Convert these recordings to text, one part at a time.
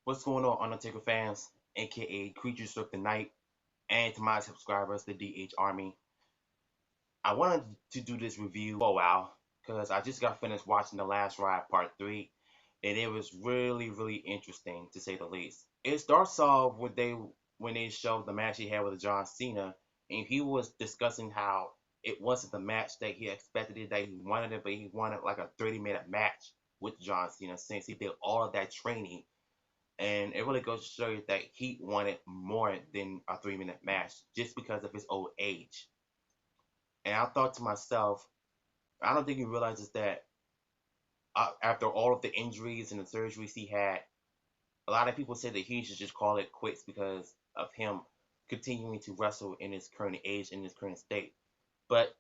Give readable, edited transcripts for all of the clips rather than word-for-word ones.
What's going on, Undertaker fans, aka Creatures of the Night, and to my subscribers, the DH Army? I wanted to do this review for a while because I just got finished watching The Last Ride Part 3, and it was really interesting to say the least. It starts off with when they showed the match he had with John Cena, and he was discussing how it wasn't the match that he expected it, that he wanted it, but he wanted like a 30-minute match with John Cena since he did all of that training. And it really goes to show you that he wanted more than a 3-minute match just because of his old age. And I thought to myself, I don't think he realizes that after all of the injuries and the surgeries he had, a lot of people say that he should just call it quits because of him continuing to wrestle in his current age, in his current state. But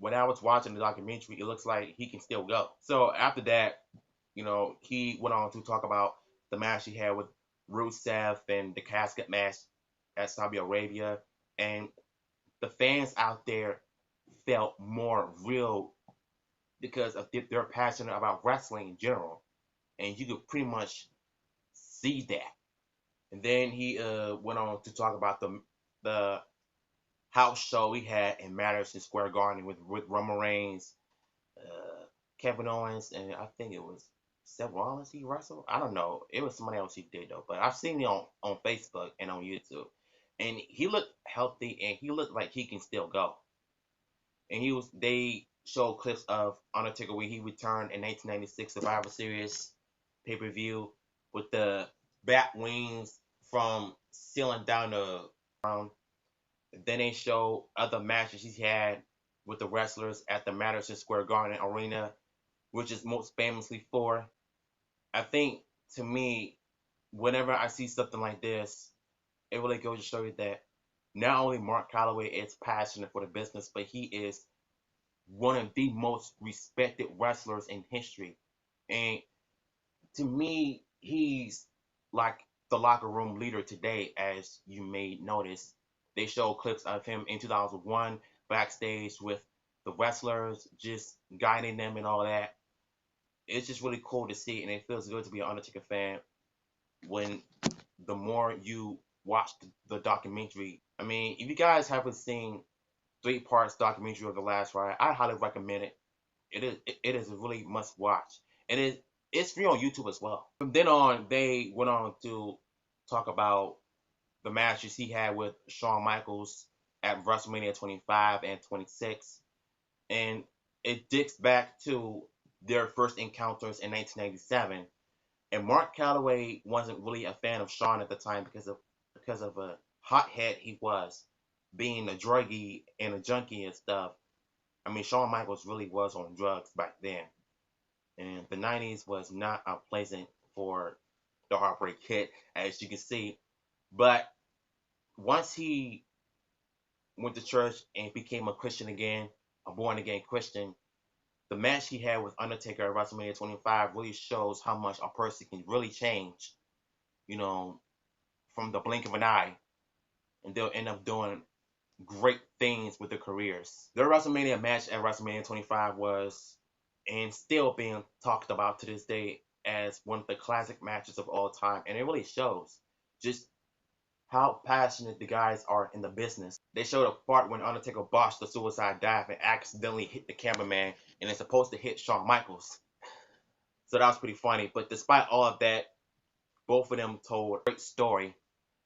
when I was watching the documentary, it looks like he can still go. So after that, he went on to talk about the match he had with Rusev and the casket match at Saudi Arabia. And the fans out there felt more real because of they're passionate about wrestling in general. And you could pretty much see that. And then he went on to talk about the house show he had in Madison Square Garden with Roman Reigns, uh, Kevin Owens, and I think it was Seth Rollins he wrestled. I don't know. It was somebody else he did though. But I've seen it on Facebook and on YouTube. And he looked healthy and he looked like he can still go. And they showed clips of Undertaker when he returned in 1996 Survivor Series pay-per-view with the bat wings from sealing down the ground. Then they showed other matches he's had with the wrestlers at the Madison Square Garden Arena, which is most famously for. I think to me, whenever I see something like this, it really goes to show you that not only Mark Calloway is passionate for the business, but he is one of the most respected wrestlers in history. And to me, he's like the locker room leader today, as you may notice. They show clips of him in 2001 backstage with the wrestlers, just guiding them and all that. It's just really cool to see, and it feels good to be an Undertaker fan when the more you watch the documentary. I mean, if you guys haven't seen 3 parts documentary of The Last Ride, I highly recommend it. It is a really must watch. And it's free on YouTube as well. From then on, they went on to talk about the matches he had with Shawn Michaels at WrestleMania 25 and 26. And it digs back to their first encounters in 1997. And Mark Calloway wasn't really a fan of Shawn at the time because of a hothead he was, being a druggie and a junkie and stuff. I mean, Shawn Michaels really was on drugs back then, and the '90s was not pleasant for the Heartbreak Kid, as you can see. But once he went to church and became a Christian again, a born again Christian, the match he had with Undertaker at WrestleMania 25 really shows how much a person can really change, you know, from the blink of an eye, and they'll end up doing great things with their careers. Their WrestleMania match at WrestleMania 25 was and still being talked about to this day as one of the classic matches of all time, and it really shows just how passionate the guys are in the business. They showed a part when Undertaker botched the suicide dive and accidentally hit the cameraman, and it's supposed to hit Shawn Michaels. So that was pretty funny. But despite all of that, both of them told a great story,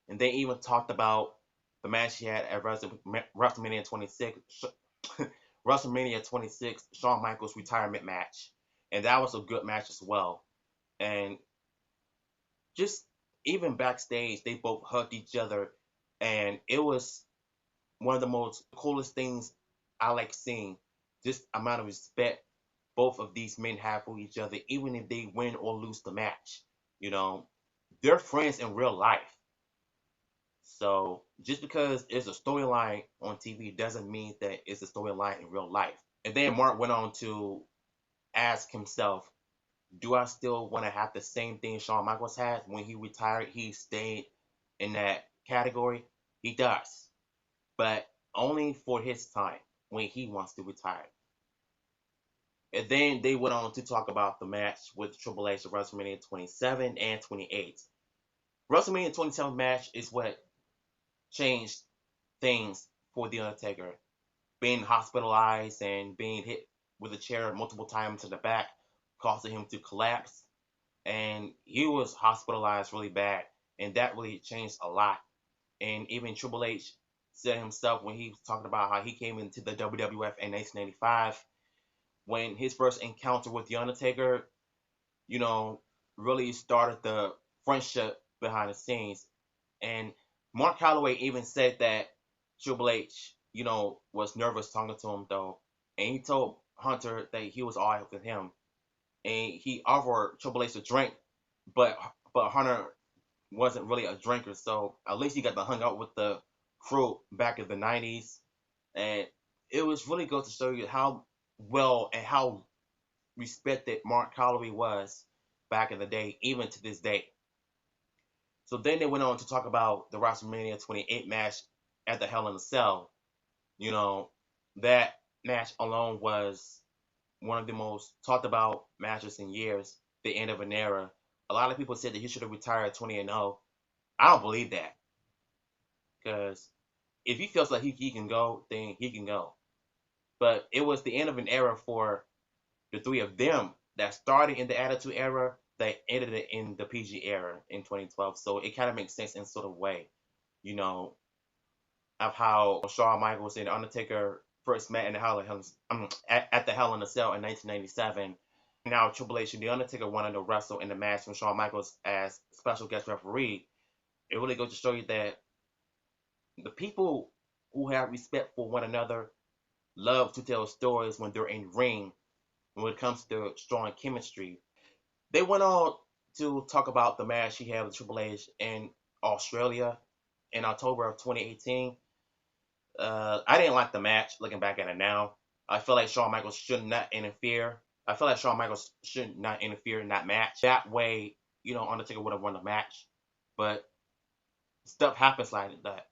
and they even talked about the match he had at WrestleMania 26, WrestleMania 26, Shawn Michaels retirement match, and that was a good match as well. And just even backstage, they both hugged each other, and it was one of the most coolest things I like seeing. Just amount of respect both of these men have for each other, even if they win or lose the match. You know, they're friends in real life. So just because it's a storyline on TV doesn't mean that it's a storyline in real life. And then Mark went on to ask himself, do I still want to have the same thing Shawn Michaels had when he retired? He stayed in that category. He does, but only for his time when he wants to retire. And then they went on to talk about the match with Triple H at WrestleMania 27 and 28. WrestleMania 27 match is what changed things for The Undertaker. Being hospitalized and being hit with a chair multiple times in the back, causing him to collapse. And he was hospitalized really bad, and that really changed a lot. And even Triple H said himself when he was talking about how he came into the WWF in 1995, when his first encounter with The Undertaker, you know, really started the friendship behind the scenes. And Mark Calloway even said that Triple H, was nervous talking to him though. And he told Hunter that he was all right with him. And he offered Triple H a drink, but Hunter wasn't really a drinker, so at least he got to hang out with the crew back in the 90s. And it was really good to show you how well and how respected Mark Calloway was back in the day, even to this day. So then they went on to talk about the WrestleMania 28 match at the Hell in a Cell. You know, that match alone was one of the most talked about matches in years, the end of an era. A lot of people said that he should have retired 20 and 0. I don't believe that, because if he feels like he can go, then he can go. But it was the end of an era for the three of them that started in the Attitude Era that ended it in the PG era in 2012. So it kind of makes sense in sort of way, you know, of how Shawn Michaels and Undertaker first met in the at the Hell in a Cell in 1997. Now Triple H and the Undertaker wanted to wrestle in the match with Shawn Michaels as special guest referee. It really goes to show you that the people who have respect for one another love to tell stories when they're in ring when it comes to strong chemistry. They went on to talk about the match he had with Triple H in Australia in October of 2018. I didn't like the match looking back at it now. I feel like Shawn Michaels should not interfere. I feel like Shawn Michaels should not interfere in that match. That way, Undertaker would have won the match. But stuff happens like that.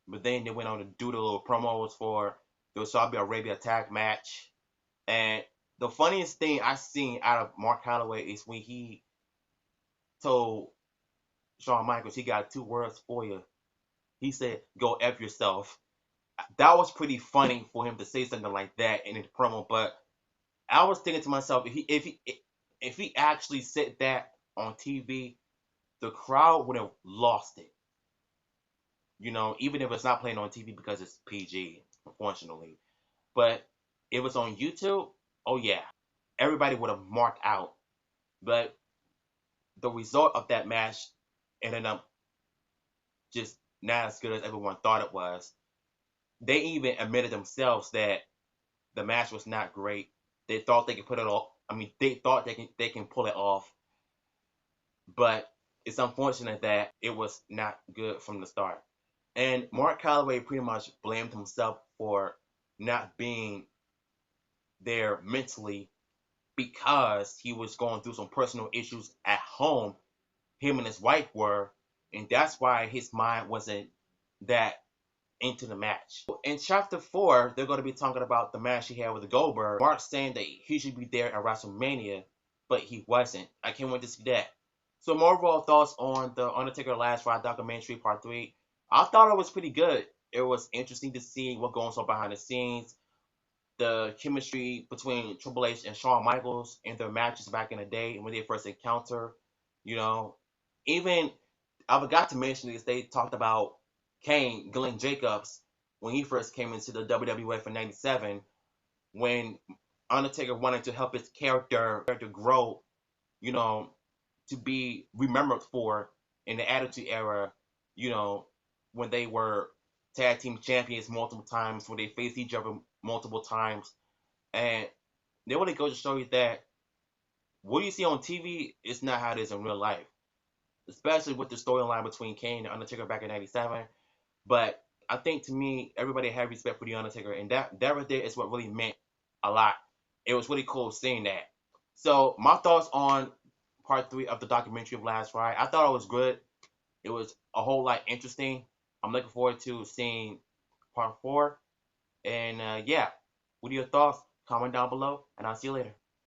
But then they went on to do the little promos for the Saudi Arabia tag match. And the funniest thing I seen out of Mark Calloway is when he told Shawn Michaels he got two words for you. He said, "Go F yourself." That was pretty funny for him to say something like that in his promo. But I was thinking to myself, if he actually said that on TV, the crowd would have lost it. Even if it's not playing on TV because it's PG, unfortunately. But if it was on YouTube, oh yeah, everybody would have marked out. But the result of that match ended up just not as good as everyone thought it was. They even admitted themselves that the match was not great. They thought they could put it off. I mean, they thought they can pull it off, but it's unfortunate that it was not good from the start. And Mark Calloway pretty much blamed himself for not being there mentally because he was going through some personal issues at home. Him and his wife were, and that's why his mind wasn't that into the match. In chapter 4, they're going to be talking about the match he had with Goldberg. Mark saying that he should be there at WrestleMania, but he wasn't. I can't wait to see that. So more overall thoughts on the Undertaker Last Ride documentary part 3. I thought it was pretty good. It was interesting to see what goes on behind the scenes, the chemistry between Triple H and Shawn Michaels in their matches back in the day when they first encounter. You know, even I forgot to mention this. They talked about Kane, Glenn Jacobs, when he first came into the WWF in '97, when Undertaker wanted to help his character grow, you know, to be remembered for in the Attitude Era, you know, when they were tag team champions multiple times, when they faced each other multiple times, and they really go to show you that what you see on TV is not how it is in real life, especially with the storyline between Kane and Undertaker back in '97. But I think to me, everybody had respect for the Undertaker, and that right there is what really meant a lot. It was really cool seeing that. So my thoughts on part 3 of the documentary of Last Ride. I thought it was good. It was a whole lot interesting. I'm looking forward to seeing part 4. And yeah, what are your thoughts? Comment down below, and I'll see you later.